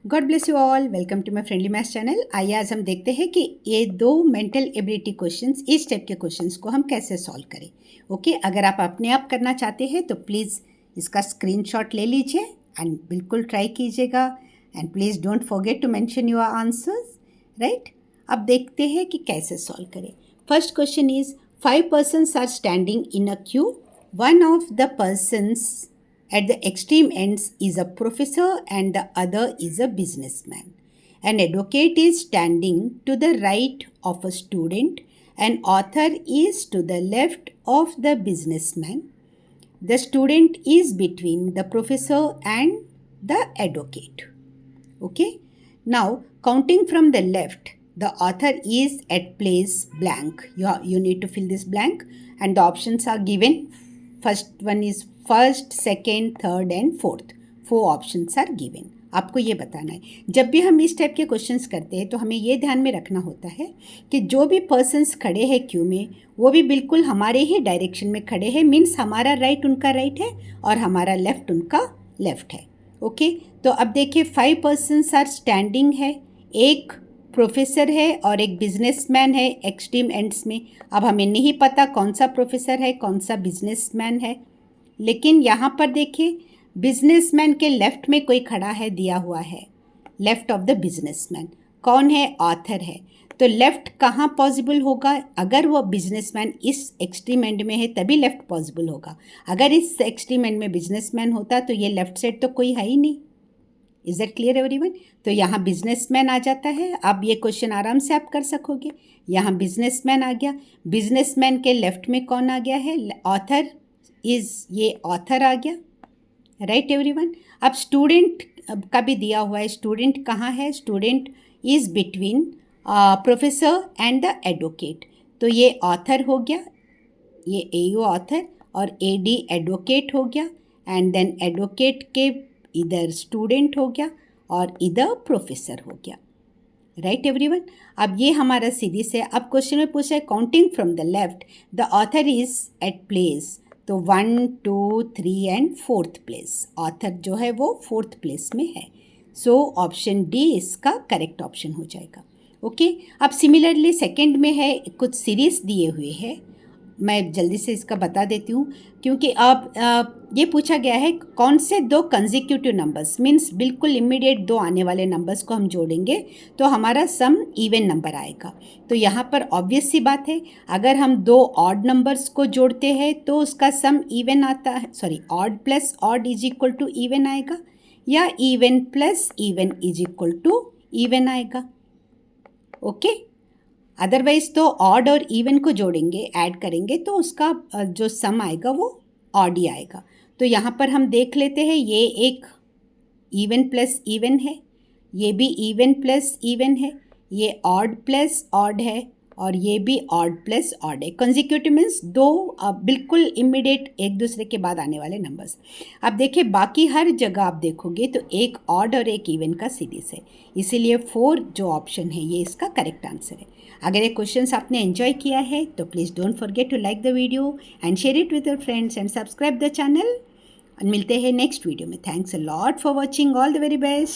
God bless you all. Welcome to my friendly maths channel. आइए आज हम देखते हैं कि ये दो मेंटल एबिलिटी क्वेश्चंस, इस टाइप के क्वेश्चंस को हम कैसे सॉल्व करें। ओके, अगर आप अपने आप करना चाहते हैं तो प्लीज़ इसका स्क्रीनशॉट ले लीजिए एंड बिल्कुल ट्राई कीजिएगा। And please don't forget to mention your answers, right. अब देखते हैं कि कैसे सॉल्व करें। First question is 5 persons are standing in a queue. One of the persons at the extreme ends is a professor and the other is a businessman. An advocate is standing to the right of a student. An author is to the left of the businessman. The student is between the professor and the advocate. Okay. Now, counting from the left, the author is at place blank. You need to fill this blank and the options are given. First one is first, second, third and fourth, 4 options are given. आपको ये बताना है। जब भी हम इस type के questions करते हैं तो हमें ये ध्यान में रखना होता है कि जो भी पर्सन्स खड़े हैं क्यू में वो भी बिल्कुल हमारे ही डायरेक्शन में खड़े हैं। मीन्स हमारा राइट उनका राइट है और हमारा लेफ्ट उनका लेफ्ट है। ओके, तो अब देखिए 5 पर्सन्स आर स्टैंडिंग है, एक प्रोफेसर है और एक बिजनेसमैन है एक्सट्रीम एंड्स में। अब हमें नहीं पता कौन सा प्रोफेसर है कौन सा बिजनेसमैन है, लेकिन यहाँ पर देखिए बिजनेसमैन के लेफ्ट में कोई खड़ा है, दिया हुआ है लेफ्ट ऑफ द बिजनेसमैन। कौन है? ऑथर है। तो लेफ्ट कहाँ पॉसिबल होगा? अगर वो बिजनेसमैन इस एक्सट्रीम एंड में है तभी लेफ्ट पॉसिबल होगा। अगर इस एक्सट्रीम एंड में बिजनेसमैन होता तो ये लेफ्ट साइड तो कोई है ही नहीं। Is that clear everyone? तो यहाँ बिजनेसमैन आ जाता है। अब ये क्वेश्चन आराम से आप कर सकोगे। यहाँ बिजनेसमैन आ गया, बिजनेसमैन के लेफ्ट में कौन आ गया है? ऑथर इज, ये ऑथर आ गया, राइट एवरीवन। अब स्टूडेंट का भी दिया हुआ है, स्टूडेंट कहाँ है? Student is between professor and the advocate. तो ये ऑथर हो गया, ये एयू ऑथर और एडी एडवोकेट हो गया। एंड देन एडवोकेट के इधर स्टूडेंट हो गया और इधर प्रोफेसर हो गया, राइट एवरीवन। अब ये हमारा सीधी से। अब क्वेश्चन में पूछा है counting from the left the author is at place. तो 1, 2, 3 एंड 4th प्लेस। ऑथर जो है वो 4th प्लेस में है। सो ऑप्शन डी इसका करेक्ट ऑप्शन हो जाएगा। ओके, अब सिमिलरली सेकेंड में है, कुछ सीरीज दिए हुए हैं, मैं जल्दी से इसका बता देती हूँ क्योंकि अब ये पूछा गया है कौन से 2 कंसेक्यूटिव नंबर्स, मीन्स बिल्कुल इमीडिएट 2 आने वाले नंबर्स को हम जोड़ेंगे तो हमारा सम इवन नंबर आएगा। तो यहाँ पर ऑब्वियस सी बात है, अगर हम 2 ऑड नंबर्स को जोड़ते हैं तो उसका सम इवन आता है, sorry odd plus odd is equal to even आएगा, या even plus even is equal to even आएगा। ओके, अदरवाइज तो ऑड और इवन को जोड़ेंगे, ऐड करेंगे तो उसका जो सम आएगा वो ऑड ही आएगा। तो यहाँ पर हम देख लेते हैं, ये एक इवन प्लस इवन है, ये भी इवन प्लस इवन है, ये ऑड प्लस ऑड है और ये भी ऑड प्लस ऑड है। कंसेक्यूटिव मीन्स 2 बिल्कुल इमीडिएट एक दूसरे के बाद आने वाले नंबर्स। अब देखिए बाकी हर जगह आप देखोगे तो एक ऑड और एक इवन का सीरीज है, इसीलिए 4 जो ऑप्शन है ये इसका करेक्ट आंसर है। अगर ये क्वेश्चंस आपने एंजॉय किया है तो please don't forget to like the video and share it with your friends and subscribe the channel. मिलते हैं नेक्स्ट वीडियो में। Thanks a lot for watching. All the very best.